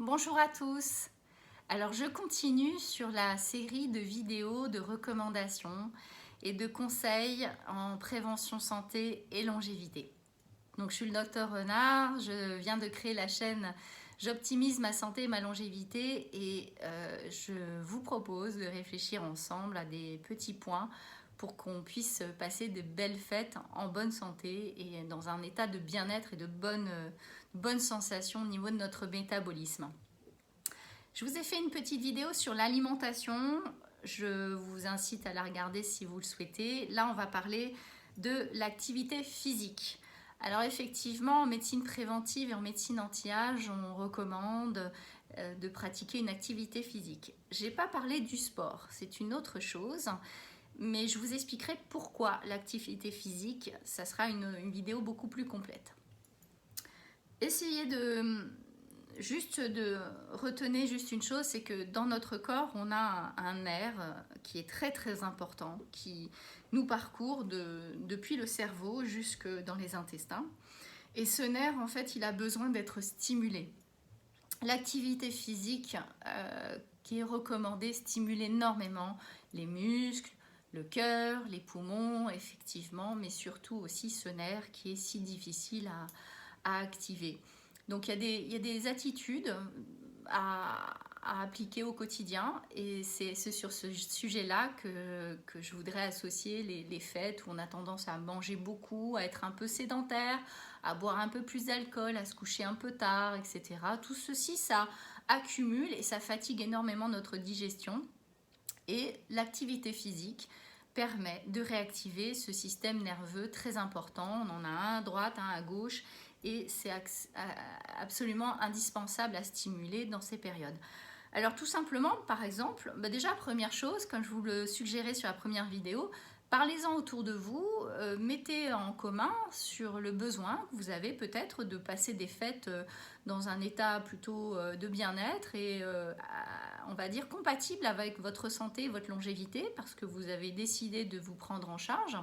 Bonjour à tous. Alors je continue sur la série de vidéos de recommandations et de conseils en prévention santé et longévité. Donc je suis le docteur Renard, je viens de créer la chaîne J'optimise ma santé et ma longévité et je vous propose de réfléchir ensemble à des petits points pour qu'on puisse passer de belles fêtes en bonne santé et dans un état de bien-être et de bonnes sensations au niveau de notre métabolisme. Je vous ai fait une petite vidéo sur l'alimentation. Je vous incite à la regarder si vous le souhaitez. Là, on va parler de l'activité physique. Alors effectivement, en médecine préventive et en médecine anti-âge, on recommande de pratiquer une activité physique. Je n'ai pas parlé du sport, c'est une autre chose, mais je vous expliquerai pourquoi l'activité physique, ça sera une vidéo beaucoup plus complète. Essayez de retenir juste une chose, c'est que dans notre corps, on a un nerf qui est très très important, qui nous parcourt depuis le cerveau jusque dans les intestins. Et ce nerf, en fait, il a besoin d'être stimulé. L'activité physique qui est recommandée stimule énormément les muscles, le cœur, les poumons, effectivement, mais surtout aussi ce nerf qui est si difficile à activer. Donc il y a des attitudes à appliquer au quotidien et c'est sur ce sujet-là que je voudrais associer les fêtes où on a tendance à manger beaucoup, à être un peu sédentaire, à boire un peu plus d'alcool, à se coucher un peu tard, etc. Tout ceci, ça accumule et ça fatigue énormément notre digestion et l'activité physique permet de réactiver ce système nerveux très important. On en a un à droite, un à gauche et c'est absolument indispensable à stimuler dans ces périodes. Alors tout simplement, par exemple, déjà première chose, comme je vous le suggérais sur la première vidéo, parlez-en autour de vous, mettez en commun sur le besoin que vous avez peut-être de passer des fêtes dans un état plutôt de bien-être et on va dire compatible avec votre santé et votre longévité parce que vous avez décidé de vous prendre en charge.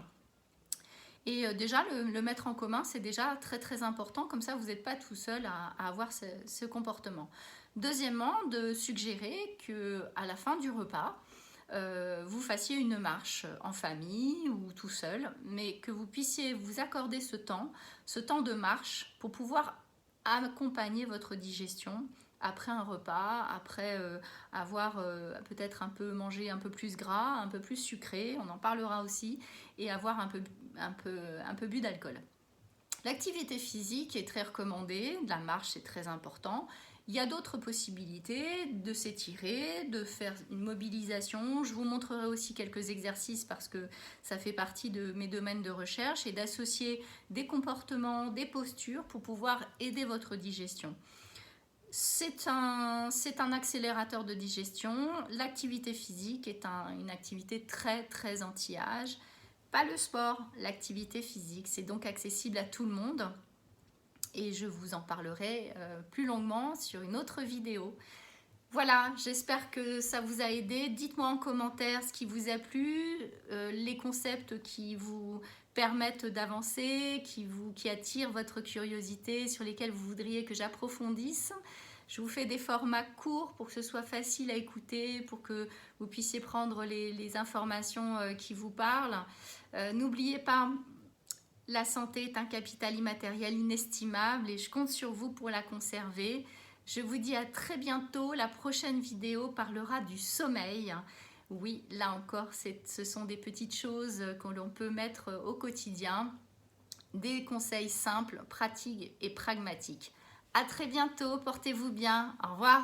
Et déjà, le mettre en commun, c'est déjà très très important, comme ça vous n'êtes pas tout seul à avoir ce comportement. Deuxièmement, de suggérer qu'à la fin du repas, vous fassiez une marche en famille ou tout seul, mais que vous puissiez vous accorder ce temps de marche pour pouvoir accompagner votre digestion après un repas, après avoir peut-être un peu mangé un peu plus gras, un peu plus sucré, on en parlera aussi, et avoir un peu bu d'alcool. L'activité physique est très recommandée, la marche c'est très important. Il y a d'autres possibilités de s'étirer, de faire une mobilisation. Je vous montrerai aussi quelques exercices parce que ça fait partie de mes domaines de recherche et d'associer des comportements, des postures pour pouvoir aider votre digestion. C'est un accélérateur de digestion. L'activité physique est une activité très très anti-âge. Pas le sport, l'activité physique. C'est donc accessible à tout le monde. Et je vous en parlerai plus longuement sur une autre vidéo. Voilà, j'espère que ça vous a aidé. Dites-moi en commentaire ce qui vous a plu, les concepts qui vous permettent d'avancer, qui attirent votre curiosité, sur lesquels vous voudriez que j'approfondisse. Je vous fais des formats courts pour que ce soit facile à écouter, pour que vous puissiez prendre les informations qui vous parlent. N'oubliez pas, la santé est un capital immatériel inestimable et je compte sur vous pour la conserver. Je vous dis à très bientôt. La prochaine vidéo parlera du sommeil. Oui, là encore, ce sont des petites choses que l'on peut mettre au quotidien. Des conseils simples, pratiques et pragmatiques. À très bientôt, portez-vous bien. Au revoir.